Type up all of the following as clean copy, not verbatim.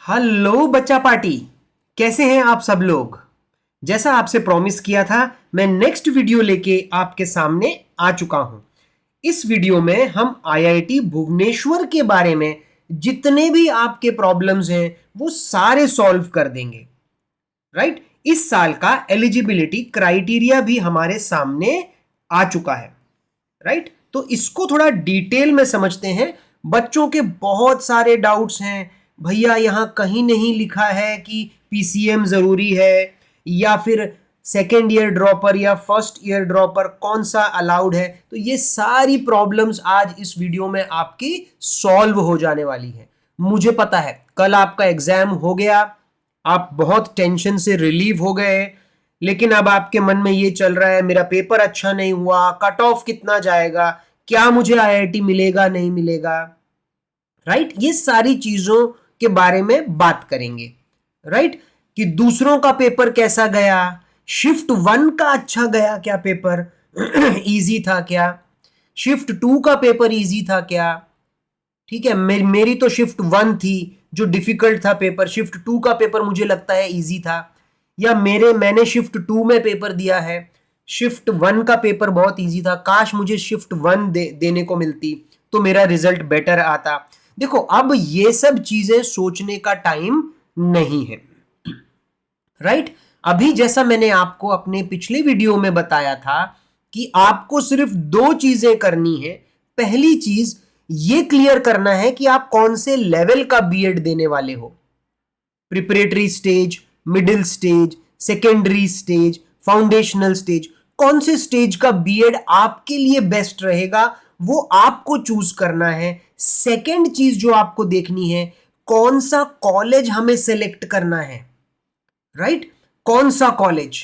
Hello बच्चा party. कैसे हैं आप सब लोग। जैसा आपसे प्रॉमिस किया था, मैं नेक्स्ट वीडियो लेके आपके सामने आ चुका हूं। इस वीडियो में हम आईआईटी भुवनेश्वर के बारे में जितने भी आपके प्रॉब्लम्स हैं वो सारे सॉल्व कर देंगे। राइट। इस साल का एलिजिबिलिटी क्राइटेरिया भी हमारे सामने आ चुका है। राइट। तो इसको थोड़ा डिटेल में समझते हैं। बच्चों के बहुत सारे डाउट्स हैं। भैया यहां कहीं नहीं लिखा है कि पीसीएम जरूरी है, या फिर सेकेंड ईयर ड्रॉपर या फर्स्ट ईयर ड्रॉपर कौन सा अलाउड है। तो ये सारी प्रॉब्लम्स आज इस वीडियो में आपकी सॉल्व हो जाने वाली है। मुझे पता है कल आपका एग्जाम हो गया, आप बहुत टेंशन से रिलीव हो गए, लेकिन अब आपके मन में ये चल रहा है मेरा पेपर अच्छा नहीं हुआ, कट ऑफ कितना जाएगा, क्या मुझे आईआईटी मिलेगा नहीं मिलेगा। राइट। ये सारी चीजों के बारे में बात करेंगे। राइट। कि दूसरों का पेपर कैसा गया, शिफ्ट 1 का अच्छा गया क्या पेपर इजी था क्या, शिफ्ट 2 का पेपर इजी था क्या। ठीक है, मेरी तो शिफ्ट 1 थी जो डिफिकल्ट था पेपर, शिफ्ट 2 का पेपर मुझे लगता है इजी था। या मैंने शिफ्ट 2 में पेपर दिया है, शिफ्ट 1 का पेपर बहुत इजी था, काश मुझे शिफ्ट 1 देने को मिलती तो मेरा रिजल्ट बेटर आता। देखो अब ये सब चीजें सोचने का टाइम नहीं है। राइट। अभी जैसा मैंने आपको अपने पिछले वीडियो में बताया था कि आपको सिर्फ 2 चीजें करनी है। पहली चीज ये क्लियर करना है कि आप कौन से लेवल का बीएड देने वाले हो। Preparatory stage, middle stage, secondary stage, foundational stage, कौन से स्टेज का बीएड आपके लिए बेस्ट रहेगा वो आपको चूज करना है। सेकेंड चीज जो आपको देखनी है, कौन सा कॉलेज हमें सेलेक्ट करना है। राइट। कौन सा कॉलेज,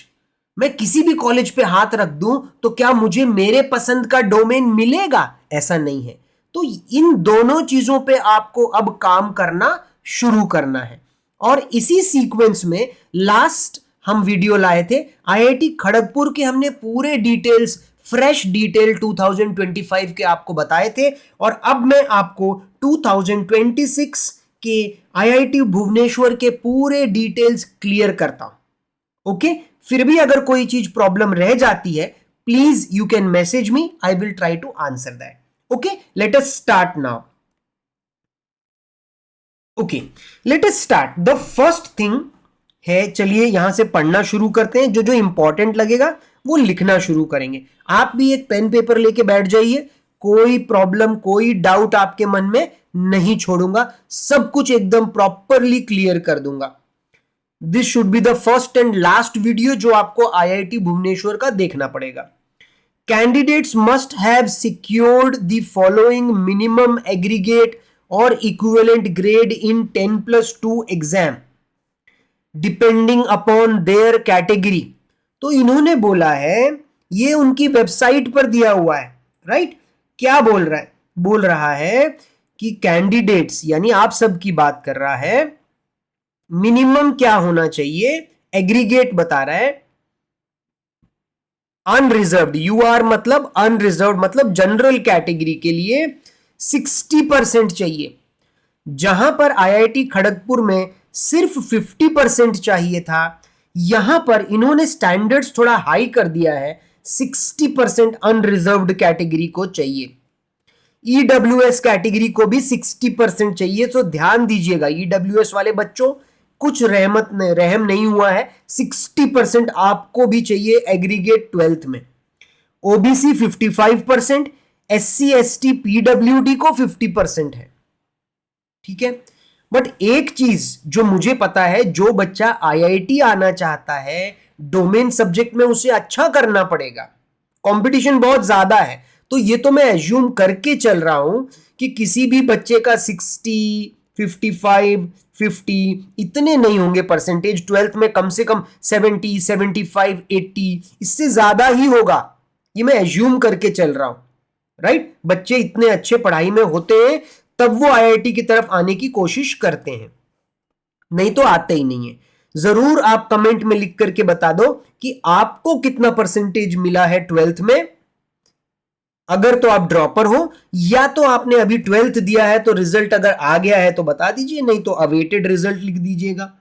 मैं किसी भी कॉलेज पे हाथ रख दूं तो क्या मुझे मेरे पसंद का डोमेन मिलेगा, ऐसा नहीं है। तो इन दोनों चीजों पे आपको अब काम करना शुरू करना है। और इसी सीक्वेंस में लास्ट हम वीडियो लाए थे आईआईटी खड़गपुर के, हमने पूरे डिटेल्स, फ्रेश डिटेल 2025 के आपको बताए थे। और अब मैं आपको 2026 के आईआईटी भुवनेश्वर के पूरे डिटेल्स क्लियर करता हूं। ओके। फिर भी अगर कोई चीज प्रॉब्लम रह जाती है, please you can message me, I will try to answer that. Okay, let us start now. Okay, let us start. The first thing है, चलिए यहां से पढ़ना शुरू करते हैं। जो जो इंपॉर्टेंट लगेगा वो लिखना शुरू करेंगे। आप भी एक पेन पेपर लेके बैठ जाइए, कोई प्रॉब्लम कोई डाउट आपके मन में नहीं छोड़ूंगा, सब कुछ एकदम प्रॉपरली क्लियर कर दूंगा। This should be the first and last video जो आपको आईआईटी भुवनेश्वर का देखना पड़ेगा। Candidates must have secured the following minimum aggregate or equivalent grade in 10+2 exam depending upon their category. तो इन्होंने बोला है, ये उनकी वेबसाइट पर दिया हुआ है। राइट। क्या बोल रहा है, बोल रहा है कि कैंडिडेट्स यानी आप सब की बात कर रहा है, मिनिमम क्या होना चाहिए, एग्रीगेट बता रहा है। अनरिजर्व्ड, यू आर मतलब अनरिजर्व्ड मतलब जनरल कैटेगरी के लिए 60% चाहिए, जहां पर आईआईटी खड़गपुर में सिर्फ 50% चाहिए था। यहां पर इन्होंने स्टैंडर्ड्स थोड़ा हाई कर दिया है, 60% अनरिजर्व्ड कैटेगरी को चाहिए। ईडब्ल्यूएस कैटेगरी को भी 60% चाहिए। तो ध्यान दीजिएगा ईडब्ल्यूएस वाले बच्चों, कुछ रहम नहीं हुआ है, 60% आपको भी चाहिए एग्रीगेट 12th में। ओबीसी 55%, एससी एसटी पीडब्ल्यूडी को 50% है। ठीक है। बट एक चीज जो मुझे पता है, जो बच्चा आईआईटी आना चाहता है, डोमेन सब्जेक्ट में उसे अच्छा करना पड़ेगा, कंपटीशन बहुत ज्यादा है। तो ये तो मैं एज्यूम करके चल रहा हूं कि किसी भी बच्चे का 60, 55, 50 इतने नहीं होंगे परसेंटेज। 12th में कम से कम 70, 75, 80 इससे ज्यादा ही होगा, ये मैं एज्यूम करके चल रहा हूं। राइट। बच्चे इतने अच्छे पढ़ाई में होते हैं तब वो आईआईटी की तरफ आने की कोशिश करते हैं, नहीं तो आते ही नहीं है। जरूर आप कमेंट में लिख करके बता दो कि आपको कितना परसेंटेज मिला है 12th में, अगर तो आप ड्रॉपर हो, या तो आपने अभी 12th दिया है तो रिजल्ट अगर आ गया है तो बता दीजिए, नहीं तो अवेटेड रिजल्ट लिख दीजिएगा।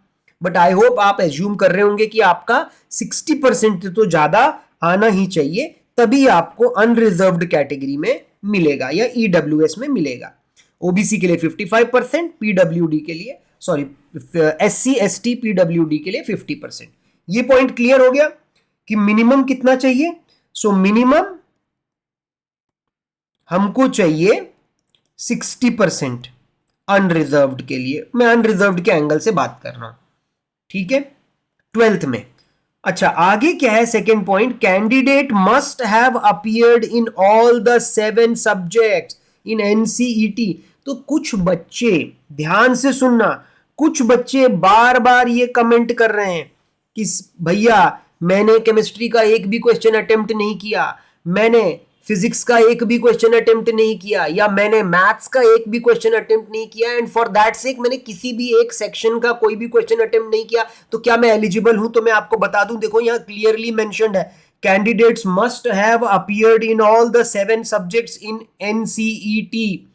बट आई होप आप एज्यूम कर रहे होंगे कि आपका 60% तो ज्यादा आना ही चाहिए, तभी आपको अनरिजर्व्ड कैटेगरी में मिलेगा या ईडब्ल्यूएस में मिलेगा। ओबीसी के लिए 55%, पीडब्ल्यूडी के लिए सॉरी एससी एसटी पीडब्ल्यूडी के लिए 50%। ये पॉइंट क्लियर हो गया कि मिनिमम कितना चाहिए। सो मिनिमम हमको चाहिए 60% अनरिजर्व्ड के लिए। मैं अनरिजर्व्ड के एंगल से बात कर रहा हूं, ठीक है, 12th में। अच्छा, आगे क्या है second point, candidate must have appeared in all the 7 subjects in NCET. तो कुछ बच्चे, ध्यान से सुनना, कुछ बच्चे बार बार ये कमेंट कर रहे हैं कि भैया मैंने केमिस्ट्री का एक भी क्वेश्चन अटेम्प्ट नहीं किया, मैंने फिजिक्स का एक भी क्वेश्चन अटेम्प्ट नहीं किया, या मैंने मैथ्स का एक भी क्वेश्चन अटेम्प्ट नहीं किया, एंड फॉर दैट सेक मैंने किसी भी एक सेक्शन का कोई भी क्वेश्चन अटेम्प्ट नहीं किया, तो क्या मैं एलिजिबल हूं? तो मैं आपको बता दूं, देखो यहां क्लियरली मेंशन्ड है, candidates must have appeared in all the 7 subjects in NCET.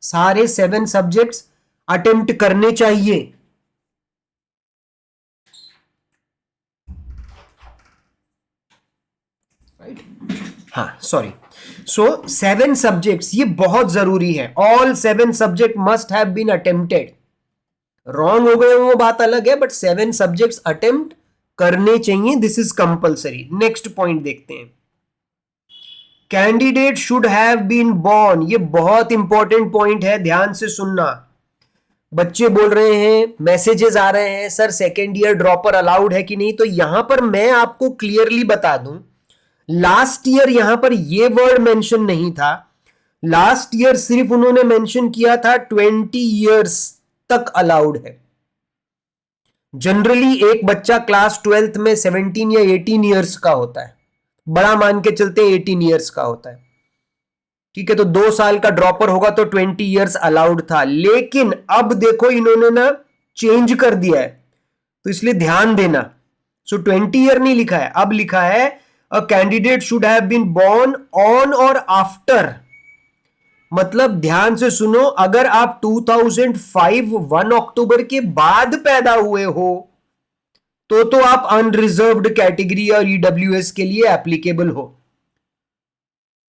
सारे 7 सब्जेक्ट्स अटेम्प्ट करने चाहिए। हाँ सॉरी, सो 7 सब्जेक्ट्स, ये बहुत जरूरी है। All 7 subject must have been attempted. Wrong हो गए वो बात अलग है, बट 7 सब्जेक्ट्स अटेम्प्ट करने चाहिए, this is compulsory. Next point देखते हैं, candidate should have been born. ये बहुत इंपॉर्टेंट पॉइंट है, ध्यान से सुनना। बच्चे बोल रहे हैं, मैसेजेस आ रहे हैं, sir second year dropper allowed है कि नहीं। तो यहां पर मैं आपको क्लियरली बता दूं, लास्ट ईयर यहां पर ये वर्ड मेंशन नहीं था। लास्ट ईयर सिर्फ उन्होंने मेंशन किया था 20 इयर्स तक अलाउड है। जनरली एक बच्चा क्लास 12th में 17 या 18 इयर्स का होता है, बड़ा मान के चलते 18 इयर्स का होता है, ठीक है। तो 2 साल का ड्रॉपर होगा तो 20 इयर्स अलाउड था, लेकिन अब देखो इन्होंने ना चेंज कर दिया है, तो इसलिए ध्यान देना। सो 20 ईयर नहीं लिखा है, अब लिखा है a candidate should have been born on और आफ्टर। मतलब ध्यान से सुनो, अगर आप 2005 1 अक्टूबर के बाद पैदा हुए हो तो आप अनरिजर्व्ड कैटेगरी और ईडब्ल्यूएस के लिए एप्लीकेबल हो,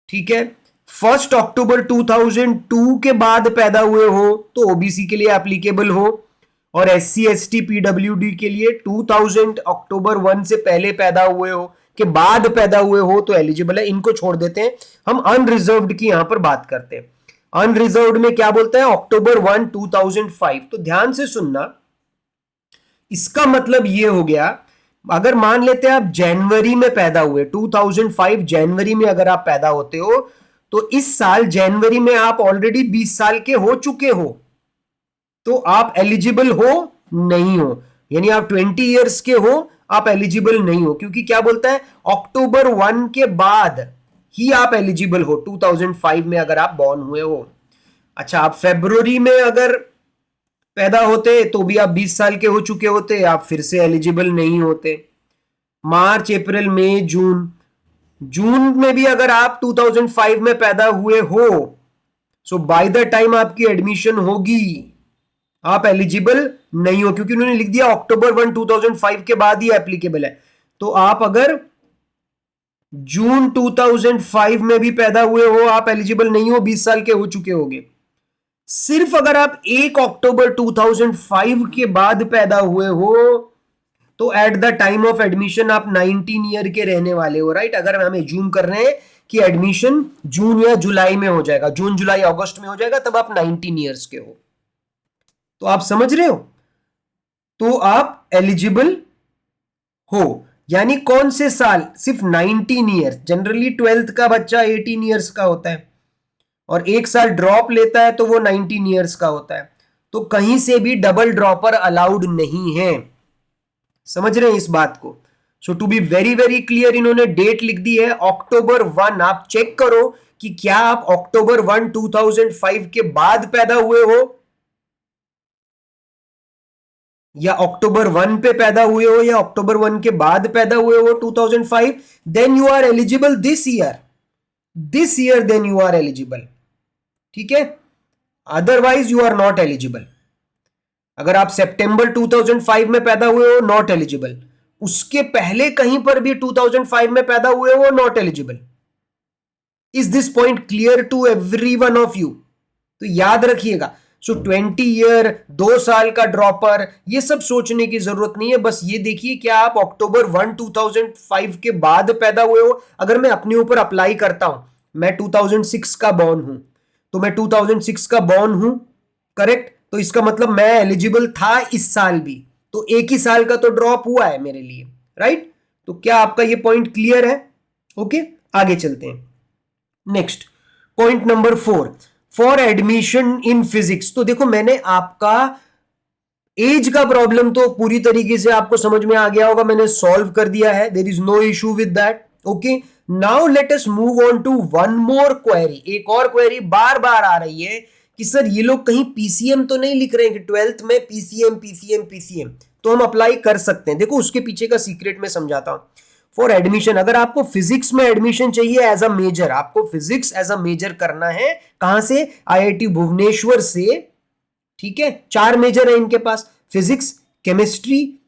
ठीक है। 1 अक्टूबर 2002 के बाद पैदा हुए हो तो ओबीसी के लिए एप्लीकेबल हो, और एससी एसटी पीडब्ल्यूडी के लिए 2000 अक्टूबर 1 से पहले पैदा हुए हो के बाद पैदा हुए हो तो एलिजिबल है। इनको छोड़ देते हैं, हम अनरिजर्व्ड की यहां पर बात करते हैं। अनरिजर्व्ड में क्या बोलते हैं, अक्टूबर 1 2005। तो ध्यान से सुनना, इसका मतलब ये हो गया, अगर मान लेते हैं आप जनवरी में पैदा हुए, 2005 जनवरी में अगर आप पैदा होते हो, तो इस साल जनवरी में आप ऑलरेडी 20 साल के हो चुके हो, तो आप एलिजिबल हो नहीं हो, यानी आप 20 इयर्स के हो, आप एलिजिबल नहीं हो, क्योंकि क्या बोलता है, अक्टूबर 1 के बाद ही आप एलिजिबल हो 2005 में अगर आप बॉर्न हुए हो। अच्छा, आप फरवरी में अगर पैदा होते तो भी आप 20 साल के हो चुके होते, आप फिर से एलिजिबल नहीं होते। मार्च अप्रैल मई जून, जून में भी अगर आप 2005 में पैदा हुए हो, सो बाय द टाइम आपकी एडमिशन होगी आप एलिजिबल नहीं हो, क्योंकि उन्होंने लिख दिया अक्टूबर 1 2005 के बाद ही एप्लीकेबल है। तो आप अगर जून 2005 में भी पैदा हुए हो, आप एलिजिबल नहीं हो, 20 साल के हो चुके होगे। सिर्फ अगर आप 1 अक्टूबर 2005 के बाद पैदा हुए हो तो at the time of admission आप 19 ईयर के रहने वाले हो, राइट। अगर हम एज्यूम कर रहे हैं कि एडमिशन जून या जुलाई में हो जाएगा, जून जुलाई अगस्त में हो जाएगा, तब आप 19 ईयर्स के हो, तो आप समझ रहे हो, तो आप एलिजिबल हो। यानी कौन से साल, सिर्फ 19 ईयर्स। जनरली 12th का बच्चा 18 ईयर्स का होता है, और 1 साल ड्रॉप लेता है तो वो 19 ईयर्स का होता है। तो कहीं से भी डबल ड्रॉपर अलाउड नहीं है, समझ रहे हैं इस बात को। So to be very very clear, इन्होंने डेट लिख दी है अक्टूबर 1। आप चेक करो कि क्या आप अक्टूबर 1 2005 के बाद पैदा हुए हो या अक्टूबर 1 पे पैदा हुए हो या अक्टूबर 1 के बाद पैदा हुए हो 2005, then you are eligible this year. This year then you are eligible, ठीक है, otherwise you are not eligible. अगर आप सितंबर 2005 में पैदा हुए हो, नॉट एलिजिबल। उसके पहले कहीं पर भी 2005 में पैदा हुए हो, not eligible. Is this point clear to every one of you? तो याद रखिएगा। सो 20 ईयर, 2 साल का ड्रॉपर, ये सब सोचने की जरूरत नहीं है। बस ये देखिए क्या आप अक्टूबर 1 2005 के बाद पैदा हुए हो। अगर मैं अपने ऊपर अप्लाई करता हूं, मैं 2006 का बॉर्न हूं, तो मैं 2006 का बॉर्न हूं, करेक्ट, तो इसका मतलब मैं एलिजिबल था इस साल भी, तो एक ही साल का तो ड्रॉप हुआ है मेरे लिए, राइट। तो क्या आपका ये पॉइंट क्लियर है? ओके, आगे चलते हैं। Next point number 4, for admission in physics. तो देखो मैंने आपका एज का प्रॉब्लम तो पूरी तरीके से आपको समझ में आ गया होगा, मैंने सॉल्व कर दिया है, there is no issue with that. Okay, now let us move on to one more query. एक और क्वेरी बार बार आ रही है कि सर ये लोग कहीं पीसीएम तो नहीं लिख रहे हैं कि 12th में पीसीएम पीसीएम पीसीएम, तो हम अप्लाई कर सकते हैं। देखो उसके पीछे का सीक्रेट मैं समझाता हूं। फॉर एडमिशन, अगर आपको फिजिक्स में एडमिशन चाहिए एज अ मेजर, आपको फिजिक्स एज अ मेजर करना है, कहां से? आईआईटी भुवनेश्वर से, ठीक है। 4 मेजर है इनके पास, फिजिक्स, केमिस्ट्री,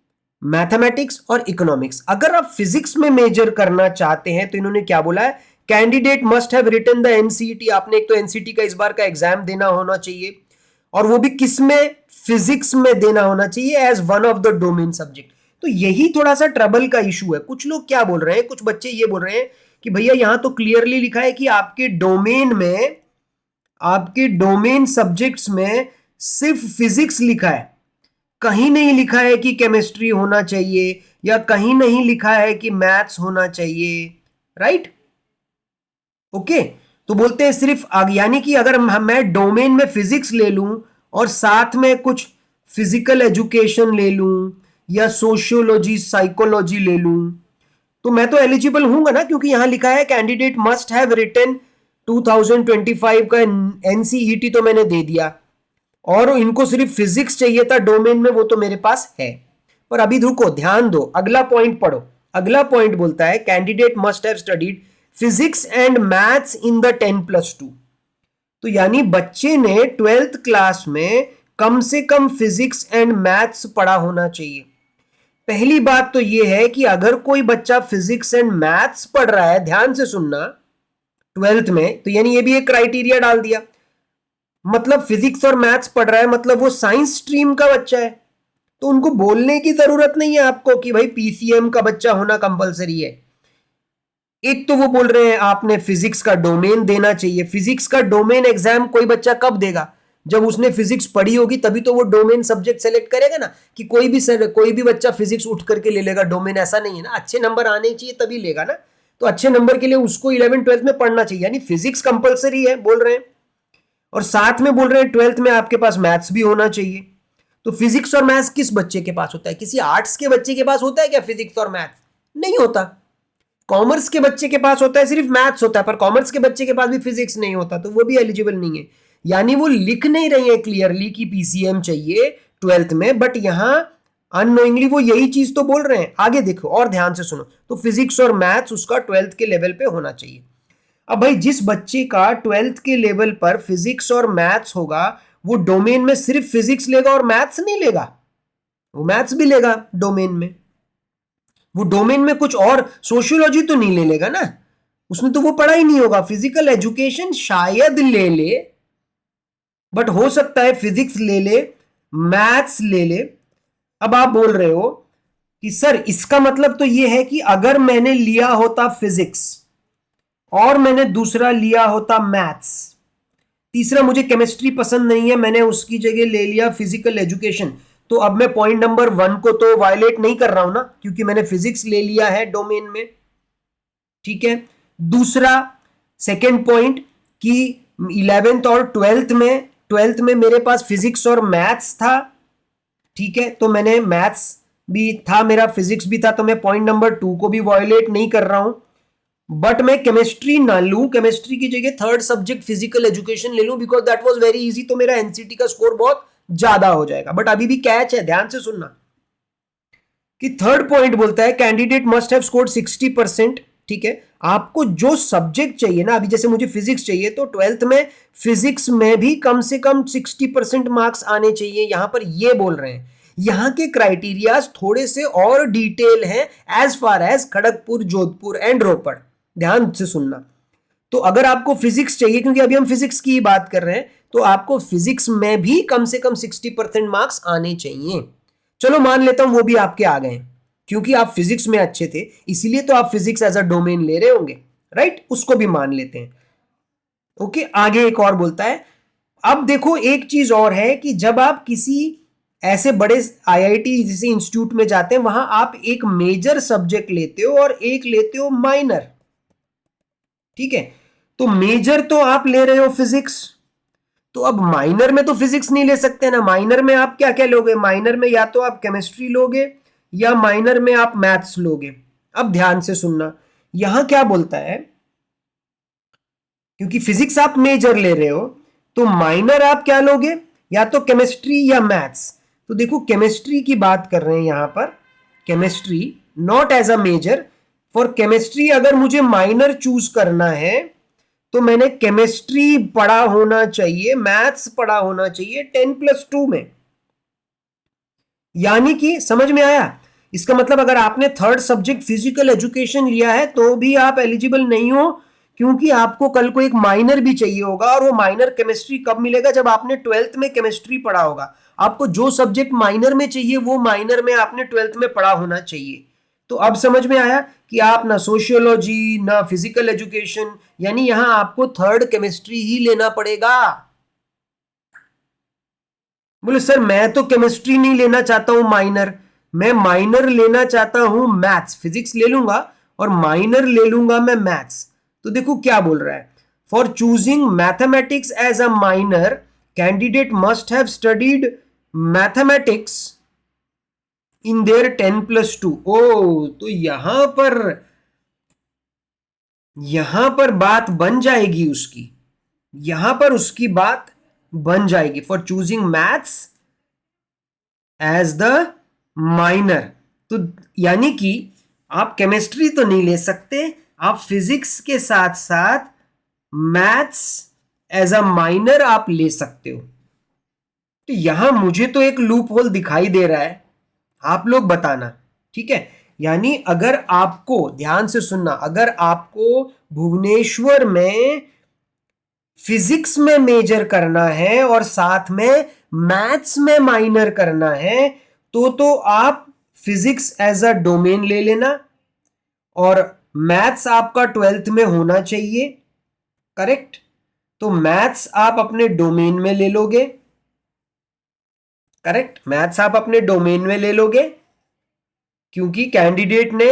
मैथमेटिक्स और इकोनॉमिक्स। अगर आप फिजिक्स में मेजर करना चाहते हैं तो इन्होंने क्या बोला है? Candidate must have written the NCET. आपने एक तो एनसीईटी का इस बार का एग्जाम देना होना चाहिए, और वो भी किस में? फिजिक्स में देना होना चाहिए as one of the domain subject. तो यही थोड़ा सा ट्रबल का इशू है। कुछ लोग क्या बोल रहे हैं, कुछ बच्चे ये बोल रहे हैं कि भैया यहां तो क्लियरली लिखा है कि आपके डोमेन में, आपके डोमेन सब्जेक्ट्स में सिर्फ फिजिक्स लिखा है, कहीं नहीं लिखा है कि केमिस्ट्री होना चाहिए, या कहीं नहीं लिखा है कि मैथ्स होना चाहिए, राइट। ओके, तो बोलते हैं सिर्फ यानी कि अगर मैं डोमेन में फिजिक्स ले लूं और साथ में कुछ फिजिकल एजुकेशन ले लूं या सोशियोलॉजी साइकोलॉजी ले लूं, तो मैं तो एलिजिबल हूंगा ना, क्योंकि यहां लिखा है कैंडिडेट मस्ट हैव रिटन 2025 का एनसीईटी, तो मैंने दे दिया। और इनको सिर्फ फिजिक्स चाहिए था डोमेन में, वो तो मेरे पास है। पर अभी रुको, ध्यान दो, अगला पॉइंट पढ़ो। अगला पॉइंट बोलता है candidate must have studied physics and maths in the 10+2। तो यानी बच्चे ने 12th क्लास में कम से कम फिजिक्स एंड मैथ्स पढ़ा होना चाहिए। पहली बात तो यह है कि अगर कोई बच्चा फिजिक्स एंड मैथ्स पढ़ रहा है, ध्यान से सुनना, 12th में, तो यानी ये भी एक क्राइटेरिया डाल दिया, मतलब फिजिक्स और मैथ्स पढ़ रहा है, मतलब वो साइंस स्ट्रीम का बच्चा है। तो उनको बोलने की जरूरत नहीं है आपको कि भाई पीसीएम का बच्चा होना कंपलसरी है। एक तो वो बोल रहे हैं आपने फिजिक्स का डोमेन देना चाहिए। फिजिक्स का डोमेन एग्जाम कोई बच्चा कब देगा? जब उसने फिजिक्स पढ़ी होगी, तभी तो वो डोमेन सब्जेक्ट सेलेक्ट करेगा ना। कि कोई भी बच्चा फिजिक्स उठ करके ले लेगा डोमेन, ऐसा नहीं है ना। अच्छे नंबर आने चाहिए तभी लेगा ना। तो अच्छे नंबर के लिए उसको 11th-12th में पढ़ना चाहिए, यानी फिजिक्स कंपलसरी है बोल रहे हैं। और साथ में बोल रहे हैं 12th में आपके पास मैथ्स भी होना चाहिए। तो फिजिक्स और मैथ्स किस बच्चे के पास होता है? किसी आर्ट्स के बच्चे के पास होता है क्या फिजिक्स और मैथ्स? नहीं होता। कॉमर्स के बच्चे के पास होता है, सिर्फ मैथ्स होता है। पर कॉमर्स के बच्चे के पास भी फिजिक्स नहीं होता, तो वो भी एलिजिबल नहीं है। यानी वो लिख नहीं रही है क्लियरली कि पीसीएम चाहिए 12th में, बट यहां अननोइंगली वो यही चीज तो बोल रहे हैं। आगे देखो और ध्यान से सुनो, तो फिजिक्स और मैथ्स उसका 12th के लेवल पे होना चाहिए। अब भाई जिस बच्चे का 12th के लेवल पर फिजिक्स और मैथ्स होगा, वो डोमेन में सिर्फ फिजिक्स लेगा और मैथ्स नहीं लेगा, वो मैथ्स भी लेगा डोमेन में। वो डोमेन में कुछ और सोशियोलॉजी तो नहीं ले लेगा ना, उसने तो वो पढ़ा ही नहीं होगा। फिजिकल एजुकेशन शायद ले ले, बट हो सकता है फिजिक्स ले ले, मैथ्स ले ले। अब आप बोल रहे हो कि सर इसका मतलब तो ये है कि अगर मैंने लिया होता फिजिक्स और मैंने दूसरा लिया होता मैथ्स, तीसरा मुझे केमिस्ट्री पसंद नहीं है, मैंने उसकी जगह ले लिया फिजिकल एजुकेशन, तो अब मैं पॉइंट नंबर 1 को तो वायलेट नहीं कर रहा हूं ना, क्योंकि मैंने फिजिक्स ले लिया है डोमेन में, ठीक है। दूसरा सेकेंड पॉइंट कि 11th और 12th में मेरे पास फिजिक्स और मैथ्स था, ठीक है, तो मैंने मैथ्स भी था, मेरा फिजिक्स भी था, तो मैं पॉइंट नंबर 2 को भी वायलेट नहीं कर रहा हूं। बट मैं केमिस्ट्री ना लूं, केमिस्ट्री की जगह थर्ड सब्जेक्ट फिजिकल एजुकेशन ले लूं, because that was very easy, तो मेरा एनसीटी का स्कोर बहुत ज्यादा हो जाएगा। बट अभी भी कैच है, ध्यान से सुनना, कि थर्ड पॉइंट बोलता है कैंडिडेट मस्ट हैव स्कोर्ड 60%, ठीक है। आपको जो सब्जेक्ट चाहिए ना, अभी जैसे मुझे फिजिक्स चाहिए तो 12th में फिजिक्स में भी कम से कम 60% मार्क्स आने चाहिए, यहां पर ये बोल रहे हैं। यहां के क्राइटेरियाज थोड़े से और डिटेल हैं as far as Kharagpur, Jodhpur and Ropar. ध्यान से सुनना। तो अगर आपको फिजिक्स चाहिए, क्योंकि अभी हम फिजिक्स की बात कर रहे हैं, तो आपको फिजिक्स में भी कम से कम 60% मार्क्स आने चाहिए। चलो मान लेता हूं वो भी आपके आ गए, क्योंकि आप फिजिक्स में अच्छे थे इसीलिए तो आप फिजिक्स एज अ डोमेन ले रहे होंगे, राइट? उसको भी मान लेते हैं। ओके, आगे एक और बोलता है। अब देखो एक चीज और है कि जब आप किसी ऐसे बड़े आईआईटी जैसे इंस्टीट्यूट में जाते हैं, वहां आप एक मेजर सब्जेक्ट लेते हो और एक लेते हो माइनर। ठीक है, तो मेजर तो आप ले रहे हो फिजिक्स, तो अब माइनर में तो फिजिक्स नहीं ले सकते ना। माइनर में आप क्या क्या लोगे? माइनर में या तो आप केमिस्ट्री लोगे या माइनर में आप मैथ्स लोगे। अब ध्यान से सुनना, यहां क्या बोलता है, क्योंकि फिजिक्स आप मेजर ले रहे हो तो माइनर आप क्या लोगे? या तो केमिस्ट्री या मैथ्स। तो देखो केमिस्ट्री की बात कर रहे हैं यहां पर, chemistry not as a major. For chemistry अगर मुझे माइनर चूज करना है तो मैंने केमिस्ट्री पढ़ा होना चाहिए, मैथ्स पढ़ा होना चाहिए 10+2 में। यानी कि समझ में आया? इसका मतलब अगर आपने थर्ड सब्जेक्ट फिजिकल एजुकेशन लिया है तो भी आप एलिजिबल नहीं हो, क्योंकि आपको कल को एक माइनर भी चाहिए होगा, और वो माइनर केमिस्ट्री कब मिलेगा? जब आपने 12th में केमिस्ट्री पढ़ा होगा। आपको जो सब्जेक्ट माइनर में चाहिए वो माइनर में आपने 12th में पढ़ा होना चाहिए। तो अब समझ में आया कि आप ना सोशियोलॉजी ना फिजिकल एजुकेशन, यानी यहां आपको थर्ड केमिस्ट्री ही लेना पड़ेगा। बोले सर मैं तो केमिस्ट्री नहीं लेना चाहता हूं माइनर, मैं माइनर लेना चाहता हूं मैथ्स। फिजिक्स ले लूंगा और माइनर ले लूंगा मैं मैथ्स। तो देखो क्या बोल रहा है, for choosing mathematics as a minor candidate must have studied mathematics in their 10+2। ओ, तो यहां पर बात बन जाएगी उसकी, यहां पर उसकी बात बन जाएगी। For choosing maths as the minor, तो यानी कि आप केमिस्ट्री तो नहीं ले सकते, आप फिजिक्स के साथ साथ मैथ्स एज अ माइनर आप ले सकते हो। तो यहां मुझे तो एक लूप होल दिखाई दे रहा है, आप लोग बताना। ठीक है, यानी अगर आपको, ध्यान से सुनना, अगर आपको भुवनेश्वर में फिजिक्स में मेजर करना है और साथ में मैथ्स में माइनर करना है, तो आप फिजिक्स एज अ डोमेन ले लेना, और मैथ्स आपका 12th में होना चाहिए, करेक्ट? तो मैथ्स आप अपने डोमेन में ले लोगे, करेक्ट? मैथ्स आप अपने डोमेन में ले लोगे, क्योंकि कैंडिडेट ने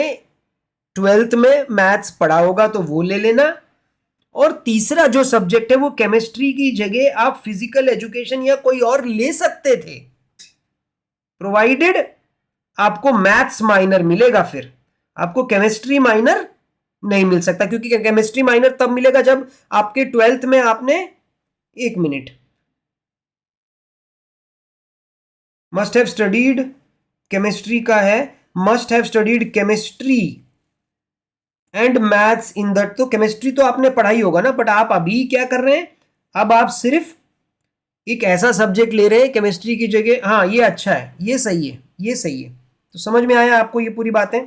12th में मैथ्स पढ़ा होगा तो वो ले लेना। और तीसरा जो सब्जेक्ट है वो केमिस्ट्री की जगह आप फिजिकल एजुकेशन या कोई और ले सकते थे, प्रोवाइडेड आपको मैथ्स माइनर मिलेगा। फिर आपको केमिस्ट्री माइनर नहीं मिल सकता, क्योंकि केमिस्ट्री माइनर तब मिलेगा जब आपके 12th में आपने, एक minute, must have studied, chemistry का है, must have studied chemistry and maths in that. तो केमिस्ट्री तो आपने पढ़ाई होगा ना, बट आप अभी क्या कर रहे हैं, अब आप सिर्फ एक ऐसा सब्जेक्ट ले रहे हैं केमिस्ट्री की जगह। हाँ ये अच्छा है, ये सही है, ये सही है। तो समझ में आया आपको ये पूरी बातें,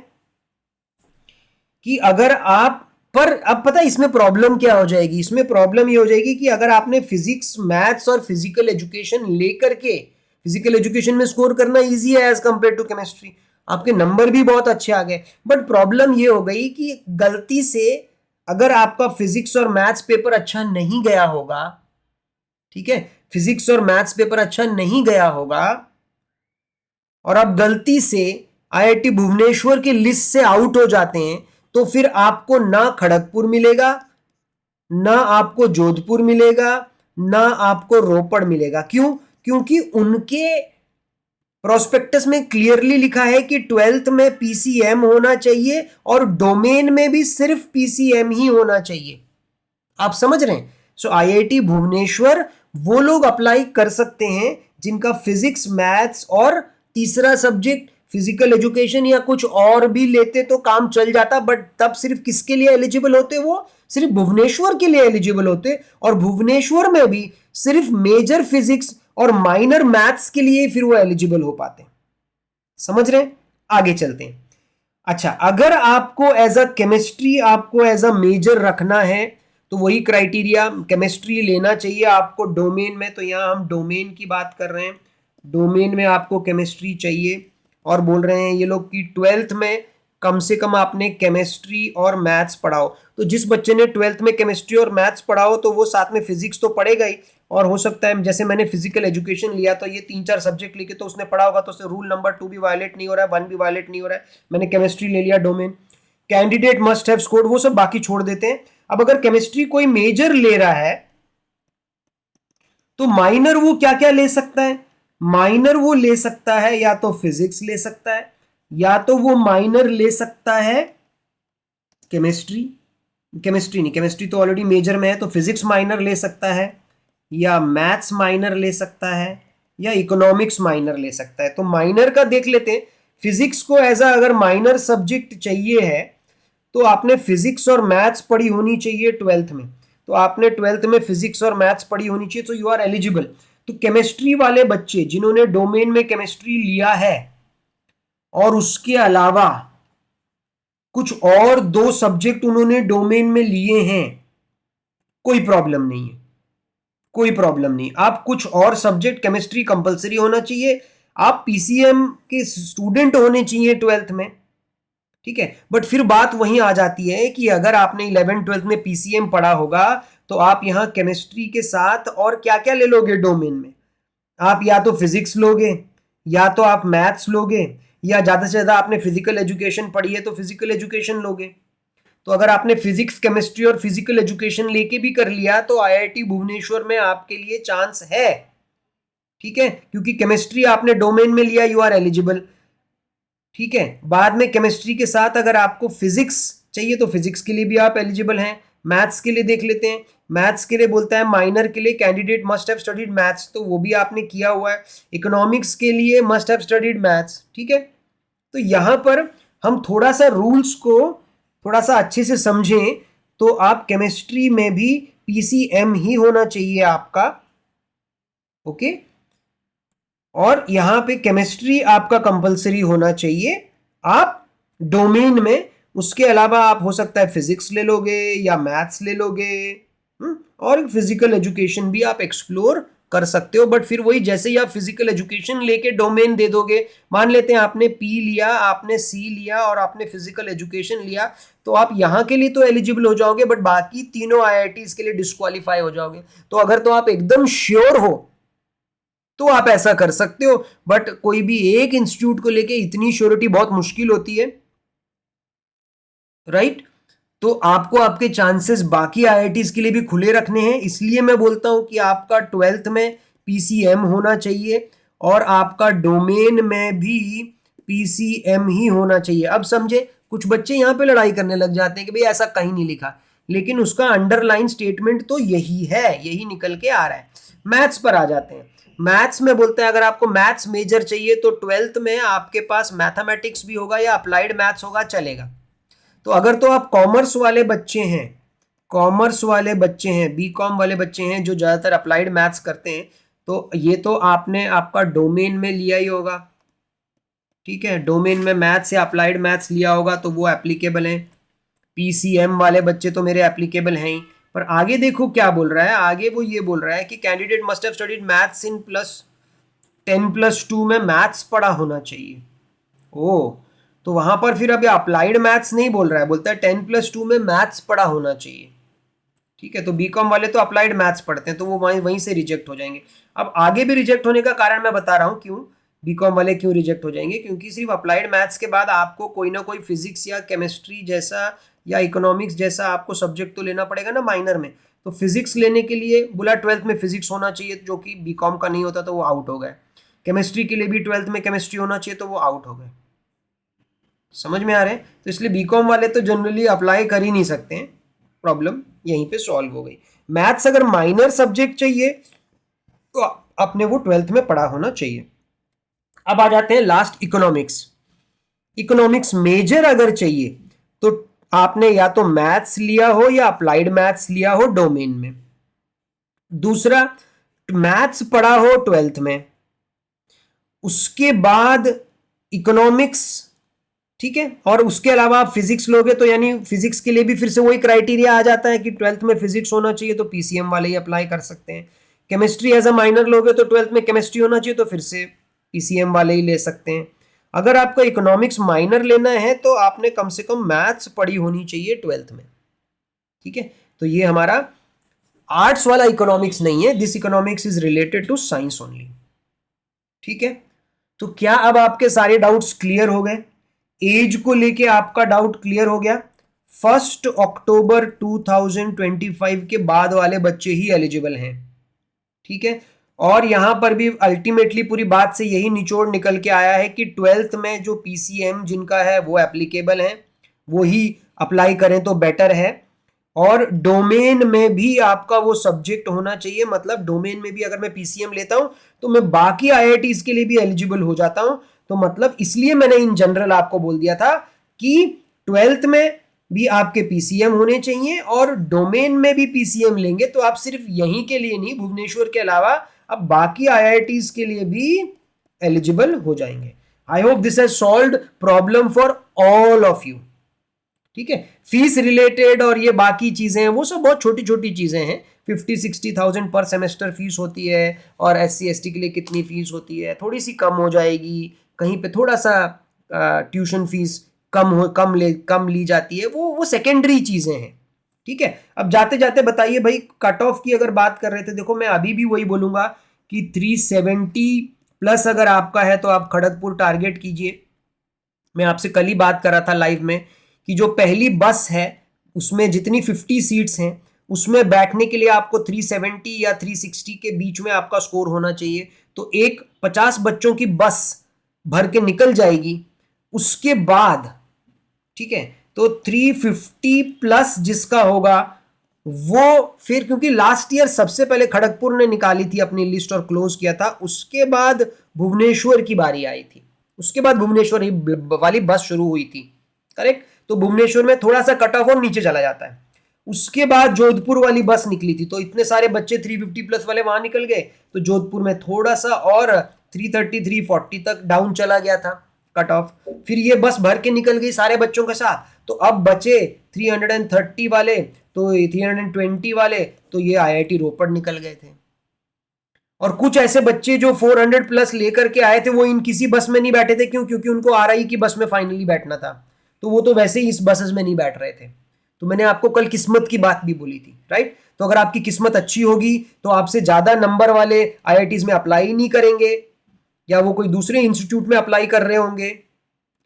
कि अगर आप, पर अब पता है इसमें प्रॉब्लम क्या हो जाएगी? इसमें प्रॉब्लम ये हो जाएगी कि अगर आपने फिजिक्स, मैथ्स और फिजिकल एजुकेशन लेकर के, फिजिकल एजुकेशन में स्कोर करना इजी है एज कंपेयर टू केमिस्ट्री, आपके नंबर भी बहुत अच्छे आ गए, बट प्रॉब्लम ये हो गई कि गलती से अगर आपका फिजिक्स और मैथ्स पेपर अच्छा नहीं गया होगा, ठीक है, फिजिक्स और मैथ्स पेपर अच्छा नहीं गया होगा, और आप गलती से आईआईटी भुवनेश्वर की लिस्ट से आउट हो जाते हैं, तो फिर आपको ना खड़गपुर मिलेगा, ना आपको जोधपुर मिलेगा, ना आपको रोपड़ मिलेगा। क्यों? क्योंकि उनके प्रोस्पेक्टस में क्लियरली लिखा है कि 12th में पीसीएम होना चाहिए और डोमेन में भी सिर्फ पीसीएम ही होना चाहिए। आप समझ रहे हैं? सो आईआईटी भुवनेश्वर वो लोग अप्लाई कर सकते हैं जिनका फिजिक्स, मैथ्स और तीसरा सब्जेक्ट फिजिकल एजुकेशन या कुछ और भी लेते तो काम चल जाता, बट तब सिर्फ किसके लिए एलिजिबल होते? वो सिर्फ भुवनेश्वर के लिए एलिजिबल होते, और भुवनेश्वर में भी सिर्फ मेजर फिजिक्स और माइनर मैथ्स के लिए फिर वो एलिजिबल हो पाते। समझ रहे हैं? आगे चलते हैं। अच्छा, अगर आपको एज अ केमिस्ट्री आपको एज अ मेजर रखना है तो वही क्राइटेरिया, केमिस्ट्री लेना चाहिए आपको डोमेन में। तो यहां हम डोमेन की बात कर रहे हैं, डोमेन में आपको केमिस्ट्री चाहिए, और बोल रहे हैं ये लोग कि 12th में कम से कम आपने केमिस्ट्री और मैथ्स पढ़ाओ। तो जिस बच्चे ने 12th में केमिस्ट्री और मैथ्स पढ़ाओ तो वो साथ में फिजिक्स तो पढ़ेगा ही, और हो सकता है जैसे मैंने फिजिकल एजुकेशन लिया तो ये 3-4 सब्जेक्ट लेके तो उसने पढ़ा होगा, तो उससे रूल नंबर 2 भी वायलेट नहीं हो रहा है, 1 भी वायलेट नहीं हो रहा है। मैंने केमिस्ट्री ले लिया domain. Candidate must have scored, वो सब बाकी छोड़ देते हैं। अब अगर केमिस्ट्री कोई मेजर ले रहा है तो माइनर वो क्या क्या ले सकता है? माइनर वो ले सकता है या तो फिजिक्स ले सकता है, या तो वो माइनर ले सकता है केमिस्ट्री, केमिस्ट्री नहीं, केमिस्ट्री तो ऑलरेडी मेजर में है, तो फिजिक्स माइनर ले सकता है, या मैथ्स माइनर ले सकता है, या इकोनॉमिक्स माइनर ले सकता है। तो माइनर का देख लेते हैं। फिजिक्स को एज अगर माइनर सब्जेक्ट चाहिए है तो आपने फिजिक्स और मैथ्स पढ़ी होनी चाहिए 12th में। तो आपने 12th में फिजिक्स और मैथ्स पढ़ी होनी चाहिए, तो यू आर एलिजिबल। तो केमिस्ट्री वाले बच्चे जिन्होंने डोमेन में केमिस्ट्री लिया है और उसके अलावा कुछ और 2 सब्जेक्ट उन्होंने डोमेन में लिए हैं, कोई प्रॉब्लम नहीं है, कोई प्रॉब्लम नहीं। आप कुछ और सब्जेक्ट, केमिस्ट्री कंपलसरी होना चाहिए, आप पीसीएम के स्टूडेंट होने चाहिए 12th में, ठीक है। बट फिर बात वहीं आ जाती है कि अगर आपने 11th-12th में पीसीएम पढ़ा होगा तो आप यहां केमिस्ट्री के साथ और क्या क्या ले लोगे डोमेन में? आप या तो फिजिक्स लोगे, या तो आप मैथ्स लोगे, या ज्यादा से ज्यादा आपने फिजिकल एजुकेशन पढ़ी है तो फिजिकल एजुकेशन लोगे। तो अगर आपने फिजिक्स, केमिस्ट्री और फिजिकल एजुकेशन लेके भी कर लिया तो आईआईटी भुवनेश्वर में आपके लिए चांस है, ठीक है, क्योंकि केमिस्ट्री आपने डोमेन में लिया, यू आर एलिजिबल, ठीक है। बाद में केमिस्ट्री के साथ अगर आपको फिजिक्स चाहिए तो फिजिक्स के लिए भी आप एलिजिबल हैं। मैथ्स के लिए देख लेते हैं। मैथ्स के लिए बोलता है माइनर के लिए candidate must have studied maths, तो वो भी आपने किया हुआ है। इकोनॉमिक्स के लिए मस्ट हैव स्टडीड मैथ्स, ठीक है। तो यहां पर हम थोड़ा सा रूल्स को थोड़ा सा अच्छे से समझें तो आप केमिस्ट्री में भी पीसीएम ही होना चाहिए आपका, ओके। और यहां पे केमिस्ट्री आपका कंपलसरी होना चाहिए आप डोमेन में। उसके अलावा आप हो सकता है फिजिक्स ले लोगे या मैथ्स ले लोगे, और फिजिकल एजुकेशन भी आप एक्सप्लोर कर सकते हो। बट फिर वही, जैसे ही आप फिजिकल एजुकेशन लेके डोमेन दे दोगे, मान लेते हैं आपने पी लिया, आपने सी लिया और आपने फिजिकल एजुकेशन लिया, तो आप यहां के लिए तो एलिजिबल हो जाओगे, बट बाकी तीनों आईआईटीज के लिए डिस्क्वालीफाई हो जाओगे। तो अगर तो आप एकदम श्योर हो तो आप ऐसा कर सकते हो, बट कोई भी एक इंस्टीट्यूट को लेके इतनी श्योरिटी बहुत मुश्किल होती है, राइट। तो आपको आपके चांसेस बाकी आईआईटीज के लिए भी खुले रखने हैं, इसलिए मैं बोलता हूं कि आपका 12th में पीसीएम होना चाहिए और आपका डोमेन में भी पीसीएम ही होना चाहिए। अब समझे, कुछ बच्चे यहां पे लड़ाई करने लग जाते हैं कि भाई ऐसा कहीं नहीं लिखा, लेकिन उसका अंडरलाइन स्टेटमेंट तो यही है, यही निकल के आ रहा है। मैथ्स पर आ जाते हैं। मैथ्स में बोलते हैं अगर आपको मैथ्स मेजर चाहिए तो 12th में आपके पास मैथमेटिक्स भी होगा या अप्लाइड मैथ्स होगा, चलेगा। तो अगर तो आप कॉमर्स वाले बच्चे हैं, कॉमर्स वाले बच्चे हैं, बीकॉम वाले बच्चे हैं जो ज़्यादातर अप्लाइड मैथ्स करते हैं, तो ये तो आपने आपका डोमेन में लिया ही होगा, ठीक है। डोमेन में मैथ्स या अप्लाइड मैथ्स लिया होगा तो वो एप्लीकेबल है। पीसीएम वाले बच्चे तो मेरे एप्लीकेबल हैं ही। पर आगे देखो क्या बोल रहा है, आगे वो ये बोल रहा है कि candidate must have studied maths in plus 10+2 में मैथ्स पढ़ा होना चाहिए। ओ, तो वहां पर फिर अभी अप्लाइड मैथ्स नहीं बोल रहा है, बोलता है 10+2 में मैथ्स पढ़ा होना चाहिए, ठीक है। तो बीकॉम वाले तो अप्लाइड मैथ्स पढ़ते हैं तो वो वहीं से रिजेक्ट हो जाएंगे। अब आगे भी रिजेक्ट होने का कारण मैं बता रहा हूं क्यों बीकॉम वाले क्यों रिजेक्ट हो जाएंगे, क्योंकि सिर्फ अप्लाइड मैथ्स के बाद आपको कोई ना कोई फिजिक्स या केमिस्ट्री जैसा या इकोनॉमिक्स जैसा आपको सब्जेक्ट तो लेना पड़ेगा ना माइनर में। तो फिजिक्स लेने के लिए बोला 12th में फिजिक्स होना चाहिए, जो कि बीकॉम का नहीं होता, तो वो आउट हो गए। केमिस्ट्री के लिए भी 12th में केमिस्ट्री होना चाहिए, तो वो आउट हो गए। समझ में आ रहे हैं? तो इसलिए बीकॉम वाले तो जनरली अप्लाई कर ही नहीं सकते हैं, प्रॉब्लम यहीं पे सॉल्व हो गई। मैथ्स अगर माइनर सब्जेक्ट चाहिए तो अपने वो 12th में पढ़ा होना चाहिए। अब आ जाते हैं लास्ट, इकोनॉमिक्स। इकोनॉमिक्स मेजर अगर चाहिए तो आपने या तो मैथ्स लिया हो या अप्लाइड मैथ्स लिया हो डोमेन में। दूसरा, मैथ्स पढ़ा हो 12th में, उसके बाद इकोनॉमिक्स, ठीक है, और उसके अलावा आप फिजिक्स लोगे तो यानी फिजिक्स के लिए भी फिर से वही क्राइटेरिया आ जाता है कि 12th में फिजिक्स होना चाहिए, तो पीसीएम वाले ही अप्लाई कर सकते हैं। केमिस्ट्री एज अ माइनर लोगे तो 12th में केमिस्ट्री होना चाहिए, तो फिर से पीसीएम वाले ही ले सकते हैं। अगर आपको इकोनॉमिक्स माइनर लेना है तो आपने कम से कम मैथ्स पढ़ी होनी चाहिए 12th में, ठीक है। तो ये हमारा आर्ट्स वाला इकोनॉमिक्स नहीं है, this economics is related to science only, ठीक है। तो क्या अब आपके सारे डाउट्स क्लियर हो गए? एज को लेके आपका डाउट क्लियर हो गया। 1 अक्टूबर 2025 के बाद वाले बच्चे ही एलिजिबल हैं, ठीक है। और यहां पर भी अल्टीमेटली पूरी बात से यही निचोड़ निकल के आया है कि 12th में जो पीसीएम जिनका है वो एप्लीकेबल है, वो ही अप्लाई करें तो बेटर है। और डोमेन में भी आपका वो सब्जेक्ट होना चाहिए, मतलब डोमेन में भी अगर मैं पीसीएम लेता हूं तो मैं बाकी आईआईटीज के लिए भी एलिजिबल हो जाता हूं। तो मतलब इसलिए मैंने इन जनरल आपको बोल दिया था कि 12th में भी आपके पीसीएम होने चाहिए और डोमेन में भी पीसीएम लेंगे तो आप सिर्फ यहीं के लिए नहीं, भुवनेश्वर के अलावा अब बाकी आईआईटीज के लिए भी एलिजिबल हो जाएंगे। I hope this has solved problem for all of you, ठीक है। फीस रिलेटेड और ये बाकी चीजें हैं वो सब बहुत छोटी छोटी चीजें हैं। 50-60,000 पर सेमेस्टर फीस होती है, और SC ST के लिए कितनी फीस होती है, थोड़ी सी कम हो जाएगी, कहीं पे थोड़ा सा ट्यूशन फीस कम ली जाती है, वो सेकेंडरी चीजें हैं, ठीक है। अब जाते जाते बताइए भाई, कट ऑफ की अगर बात कर रहे थे, देखो मैं अभी भी वही बोलूंगा कि 370 प्लस अगर आपका है तो आप खड़गपुर टारगेट कीजिए। मैं आपसे कल ही बात कर रहा था लाइव में कि जो पहली बस है उसमें जितनी 50 सीट्स हैं उसमें बैठने के लिए आपको 370 या 360 के बीच में आपका स्कोर होना चाहिए। तो एक 50 बच्चों की बस भर के निकल जाएगी, उसके बाद, ठीक है, तो 350 प्लस जिसका होगा वो फिर, क्योंकि लास्ट ईयर सबसे पहले खड़गपुर ने निकाली थी अपनी लिस्ट और क्लोज किया था, उसके बाद भुवनेश्वर की बारी आई थी, उसके बाद भुवनेश्वर वाली बस शुरू हुई थी, करेक्ट। तो भुवनेश्वर में थोड़ा सा कट ऑफ और नीचे चला जाता है। उसके बाद जोधपुर वाली बस निकली थी, तो इतने सारे बच्चे 350 प्लस वाले वहां निकल गए, तो जोधपुर में थोड़ा सा और 330 340 तक डाउन चला गया था कट ऑफ। फिर ये बस भर के निकल गई सारे बच्चों के साथ, तो अब बचे 330 वाले, तो 320 वाले, तो ये IIT रोपड़ निकल गए थे। और कुछ ऐसे बच्चे जो 400 प्लस लेकर के आए थे वो इन किसी बस में नहीं बैठे थे, क्यों? क्योंकि उनको RI की बस में फाइनली बैठना था, तो वो तो वैसे ही इस बसेस में नहीं बैठ रहे थे। तो मैंने आपको कल किस्मत की बात भी बोली थी, राइट। तो अगर आपकी किस्मत अच्छी होगी तो आपसे ज्यादा नंबर वाले IITs में अप्लाई नहीं करेंगे, या वो कोई दूसरे इंस्टीट्यूट में अप्लाई कर रहे होंगे,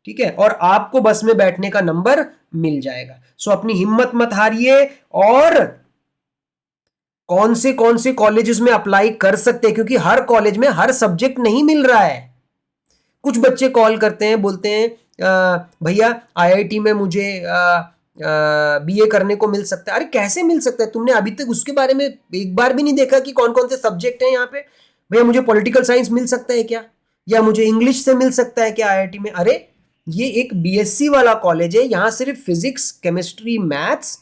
ठीक है, और आपको बस में बैठने का नंबर मिल जाएगा। सो अपनी हिम्मत मत हारिए, और कौन से कॉलेजेस में अप्लाई कर सकते हैं, क्योंकि हर कॉलेज में हर सब्जेक्ट नहीं मिल रहा है। कुछ बच्चे कॉल करते हैं, बोलते हैं भैया IIT में मुझे BA करने को मिल सकता है। अरे कैसे मिल सकता है? तुमने अभी तक उसके बारे में एक बार भी नहीं देखा कि कौन कौन से सब्जेक्ट हैं यहाँ पे? भैया मुझे पॉलिटिकल साइंस मिल सकता है क्या, या मुझे इंग्लिश से मिल सकता है क्या IIT में? अरे ये एक BSc वाला कॉलेज है, यहाँ सिर्फ फिजिक्स, केमिस्ट्री, मैथ्स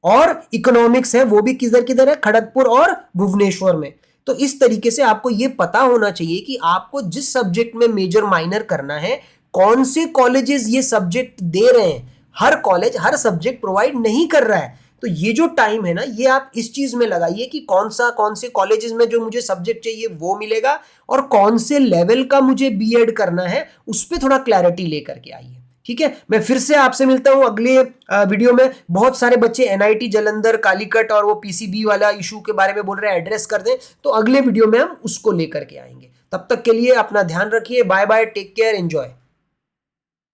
और इकोनॉमिक्स है, वो भी किधर किधर है? खड़गपुर और भुवनेश्वर में। तो इस तरीके से आपको ये पता होना चाहिए कि आपको जिस सब्जेक्ट में मेजर माइनर करना है, कौन से कॉलेजेस ये सब्जेक्ट दे रहे हैं। हर कॉलेज हर सब्जेक्ट प्रोवाइड नहीं कर रहा है, तो ये जो टाइम है ना, ये आप इस चीज में लगाइए कि कौन से कॉलेजेस में जो मुझे सब्जेक्ट चाहिए वो मिलेगा, और कौन से लेवल का मुझे BEd करना है उस पर थोड़ा क्लैरिटी लेकर के आइए, ठीक है। मैं फिर से आपसे मिलता हूं अगले वीडियो में। बहुत सारे बच्चे NIT जालंधर, कालीकट और वो PCB वाला इशू के बारे में बोल रहे हैं, एड्रेस कर दें, तो अगले वीडियो में हम उसको लेकर के आएंगे। तब तक के लिए अपना ध्यान रखिए। Bye bye, take care, enjoy.